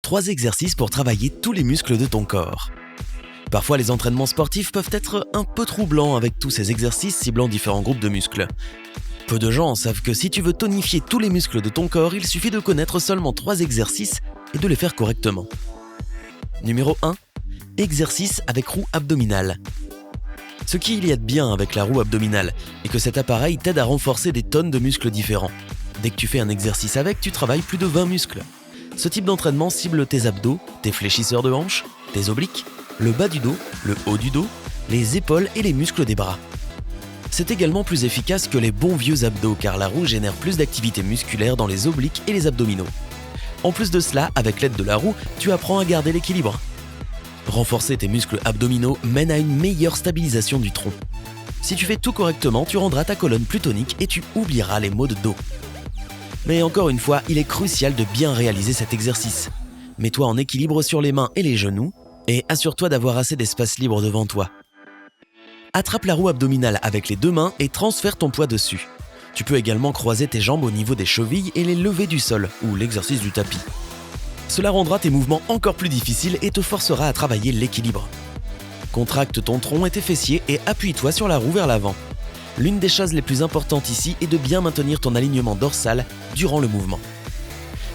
3 exercices pour travailler tous les muscles de ton corps. Parfois, les entraînements sportifs peuvent être un peu troublants avec tous ces exercices ciblant différents groupes de muscles. Peu de gens savent que si tu veux tonifier tous les muscles de ton corps, il suffit de connaître seulement 3 exercices et de les faire correctement. Numéro 1. Exercice avec roue abdominale. Ce qu'il y a de bien avec la roue abdominale est que cet appareil t'aide à renforcer des tonnes de muscles différents. Dès que tu fais un exercice avec, tu travailles plus de 20 muscles. Ce type d'entraînement cible tes abdos, tes fléchisseurs de hanches, tes obliques, le bas du dos, le haut du dos, les épaules et les muscles des bras. C'est également plus efficace que les bons vieux abdos car la roue génère plus d'activité musculaire dans les obliques et les abdominaux. En plus de cela, avec l'aide de la roue, tu apprends à garder l'équilibre. Renforcer tes muscles abdominaux mène à une meilleure stabilisation du tronc. Si tu fais tout correctement, tu rendras ta colonne plus tonique et tu oublieras les maux de dos. Mais encore une fois, il est crucial de bien réaliser cet exercice. Mets-toi en équilibre sur les mains et les genoux et assure-toi d'avoir assez d'espace libre devant toi. Attrape la roue abdominale avec les 2 mains et transfère ton poids dessus. Tu peux également croiser tes jambes au niveau des chevilles et les lever du sol, ou l'exercice du tapis. Cela rendra tes mouvements encore plus difficiles et te forcera à travailler l'équilibre. Contracte ton tronc et tes fessiers et appuie-toi sur la roue vers l'avant. L'une des choses les plus importantes ici est de bien maintenir ton alignement dorsal durant le mouvement.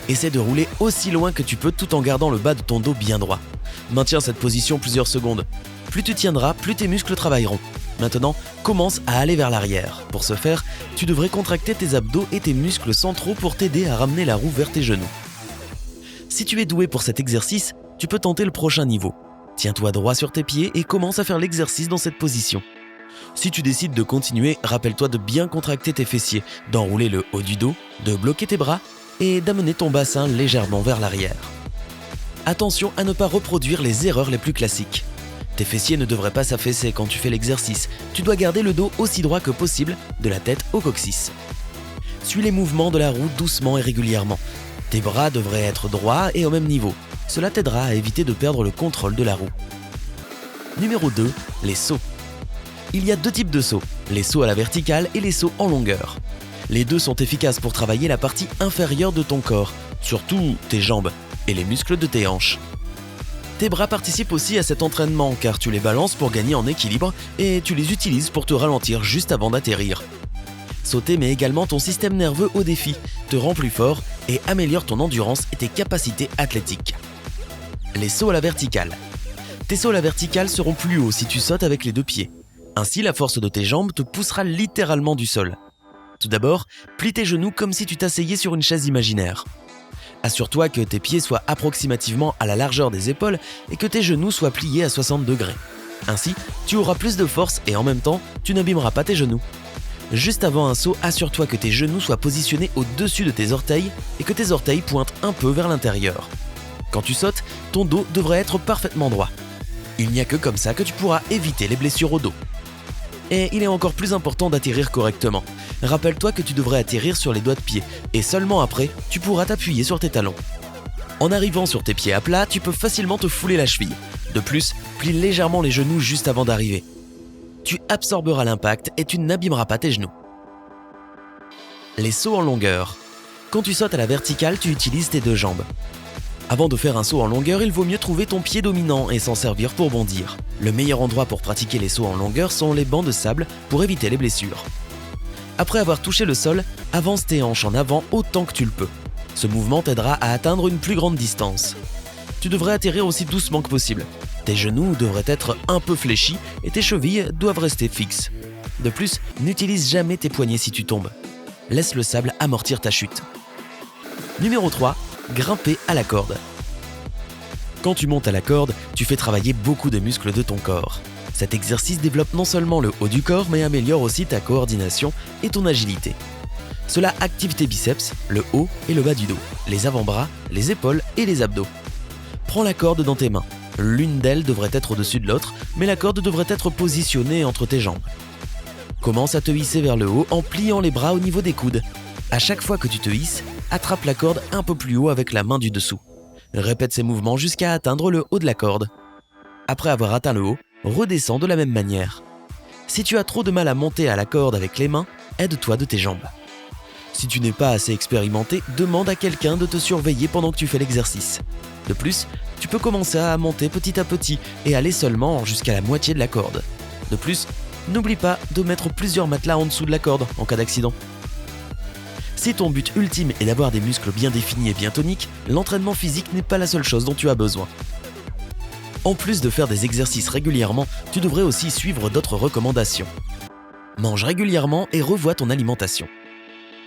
Essaie de rouler aussi loin que tu peux tout en gardant le bas de ton dos bien droit. Maintiens cette position plusieurs secondes. Plus tu tiendras, plus tes muscles travailleront. Maintenant, commence à aller vers l'arrière. Pour ce faire, tu devrais contracter tes abdos et tes muscles centraux pour t'aider à ramener la roue vers tes genoux. Si tu es doué pour cet exercice, tu peux tenter le prochain niveau. Tiens-toi droit sur tes pieds et commence à faire l'exercice dans cette position. Si tu décides de continuer, rappelle-toi de bien contracter tes fessiers, d'enrouler le haut du dos, de bloquer tes bras et d'amener ton bassin légèrement vers l'arrière. Attention à ne pas reproduire les erreurs les plus classiques. Tes fessiers ne devraient pas s'affaisser quand tu fais l'exercice. Tu dois garder le dos aussi droit que possible, de la tête au coccyx. Suis les mouvements de la roue doucement et régulièrement. Tes bras devraient être droits et au même niveau. Cela t'aidera à éviter de perdre le contrôle de la roue. Numéro 2. Les sauts. Il y a 2 types de sauts, les sauts à la verticale et les sauts en longueur. Les 2 sont efficaces pour travailler la partie inférieure de ton corps, surtout tes jambes et les muscles de tes hanches. Tes bras participent aussi à cet entraînement car tu les balances pour gagner en équilibre et tu les utilises pour te ralentir juste avant d'atterrir. Sauter met également ton système nerveux au défi, te rend plus fort et améliore ton endurance et tes capacités athlétiques. Les sauts à la verticale. Tes sauts à la verticale seront plus hauts si tu sautes avec les 2 pieds. Ainsi, la force de tes jambes te poussera littéralement du sol. Tout d'abord, plie tes genoux comme si tu t'asseyais sur une chaise imaginaire. Assure-toi que tes pieds soient approximativement à la largeur des épaules et que tes genoux soient pliés à 60 degrés. Ainsi, tu auras plus de force et en même temps, tu n'abîmeras pas tes genoux. Juste avant un saut, assure-toi que tes genoux soient positionnés au-dessus de tes orteils et que tes orteils pointent un peu vers l'intérieur. Quand tu sautes, ton dos devrait être parfaitement droit. Il n'y a que comme ça que tu pourras éviter les blessures au dos. Et il est encore plus important d'atterrir correctement. Rappelle-toi que tu devrais atterrir sur les doigts de pied et seulement après, tu pourras t'appuyer sur tes talons. En arrivant sur tes pieds à plat, tu peux facilement te fouler la cheville. De plus, plie légèrement les genoux juste avant d'arriver. Tu absorberas l'impact et tu n'abîmeras pas tes genoux. Les sauts en longueur. Quand tu sautes à la verticale, tu utilises tes 2 jambes. Avant de faire un saut en longueur, il vaut mieux trouver ton pied dominant et s'en servir pour bondir. Le meilleur endroit pour pratiquer les sauts en longueur sont les bancs de sable pour éviter les blessures. Après avoir touché le sol, avance tes hanches en avant autant que tu le peux. Ce mouvement t'aidera à atteindre une plus grande distance. Tu devrais atterrir aussi doucement que possible. Tes genoux devraient être un peu fléchis et tes chevilles doivent rester fixes. De plus, n'utilise jamais tes poignets si tu tombes. Laisse le sable amortir ta chute. Numéro 3. Grimper à la corde. Quand tu montes à la corde, tu fais travailler beaucoup de muscles de ton corps. Cet exercice développe non seulement le haut du corps, mais améliore aussi ta coordination et ton agilité. Cela active tes biceps, le haut et le bas du dos, les avant-bras, les épaules et les abdos. Prends la corde dans tes mains. L'une d'elles devrait être au-dessus de l'autre, mais la corde devrait être positionnée entre tes jambes. Commence à te hisser vers le haut en pliant les bras au niveau des coudes. À chaque fois que tu te hisses, attrape la corde un peu plus haut avec la main du dessous. Répète ces mouvements jusqu'à atteindre le haut de la corde. Après avoir atteint le haut, redescends de la même manière. Si tu as trop de mal à monter à la corde avec les mains, aide-toi de tes jambes. Si tu n'es pas assez expérimenté, demande à quelqu'un de te surveiller pendant que tu fais l'exercice. De plus, tu peux commencer à monter petit à petit et aller seulement jusqu'à la moitié de la corde. De plus, n'oublie pas de mettre plusieurs matelas en dessous de la corde en cas d'accident. Si ton but ultime est d'avoir des muscles bien définis et bien toniques, l'entraînement physique n'est pas la seule chose dont tu as besoin. En plus de faire des exercices régulièrement, tu devrais aussi suivre d'autres recommandations. Mange régulièrement et revois ton alimentation.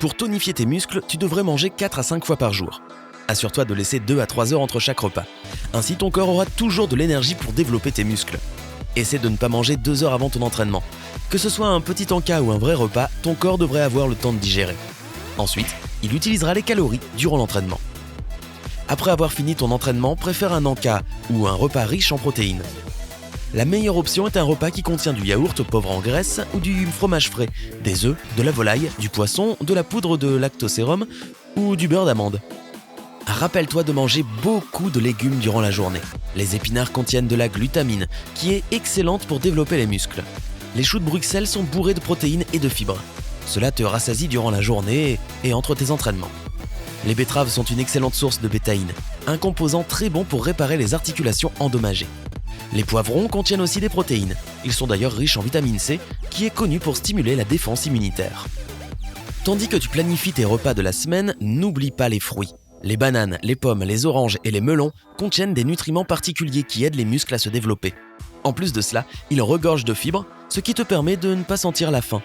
Pour tonifier tes muscles, tu devrais manger 4 à 5 fois par jour. Assure-toi de laisser 2 à 3 heures entre chaque repas. Ainsi, ton corps aura toujours de l'énergie pour développer tes muscles. Essaie de ne pas manger 2 heures avant ton entraînement. Que ce soit un petit encas ou un vrai repas, ton corps devrait avoir le temps de digérer. Ensuite, il utilisera les calories durant l'entraînement. Après avoir fini ton entraînement, préfère un encas ou un repas riche en protéines. La meilleure option est un repas qui contient du yaourt pauvre en graisse ou du fromage frais, des œufs, de la volaille, du poisson, de la poudre de lactosérum ou du beurre d'amande. Rappelle-toi de manger beaucoup de légumes durant la journée. Les épinards contiennent de la glutamine, qui est excellente pour développer les muscles. Les choux de Bruxelles sont bourrés de protéines et de fibres. Cela te rassasie durant la journée et entre tes entraînements. Les betteraves sont une excellente source de bétaïne, un composant très bon pour réparer les articulations endommagées. Les poivrons contiennent aussi des protéines. Ils sont d'ailleurs riches en vitamine C, qui est connue pour stimuler la défense immunitaire. Tandis que tu planifies tes repas de la semaine, n'oublie pas les fruits. Les bananes, les pommes, les oranges et les melons contiennent des nutriments particuliers qui aident les muscles à se développer. En plus de cela, ils regorgent de fibres, ce qui te permet de ne pas sentir la faim.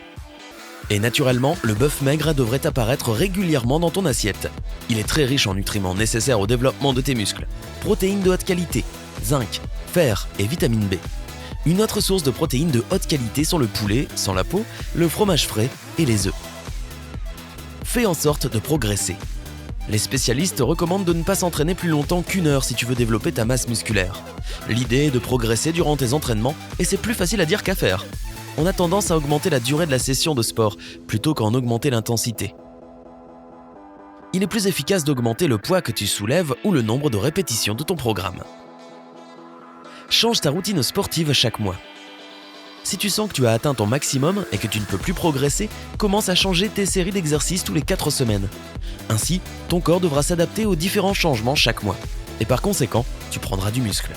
Et naturellement, le bœuf maigre devrait apparaître régulièrement dans ton assiette. Il est très riche en nutriments nécessaires au développement de tes muscles. Protéines de haute qualité, zinc, fer et vitamine B. Une autre source de protéines de haute qualité sont le poulet, sans la peau, le fromage frais et les œufs. Fais en sorte de progresser. Les spécialistes recommandent de ne pas s'entraîner plus longtemps qu'1 heure si tu veux développer ta masse musculaire. L'idée est de progresser durant tes entraînements et c'est plus facile à dire qu'à faire. On a tendance à augmenter la durée de la session de sport plutôt qu'en augmenter l'intensité. Il est plus efficace d'augmenter le poids que tu soulèves ou le nombre de répétitions de ton programme. Change ta routine sportive chaque mois. Si tu sens que tu as atteint ton maximum et que tu ne peux plus progresser, commence à changer tes séries d'exercices tous les 4 semaines. Ainsi, ton corps devra s'adapter aux différents changements chaque mois. Et par conséquent, tu prendras du muscle.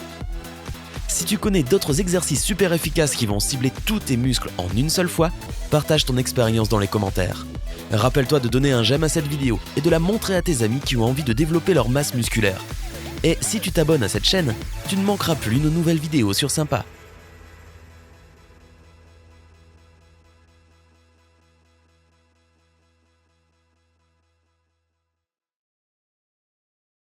Si tu connais d'autres exercices super efficaces qui vont cibler tous tes muscles en une seule fois, partage ton expérience dans les commentaires. Rappelle-toi de donner un j'aime à cette vidéo et de la montrer à tes amis qui ont envie de développer leur masse musculaire. Et si tu t'abonnes à cette chaîne, tu ne manqueras plus nos nouvelles vidéos sur Sympa.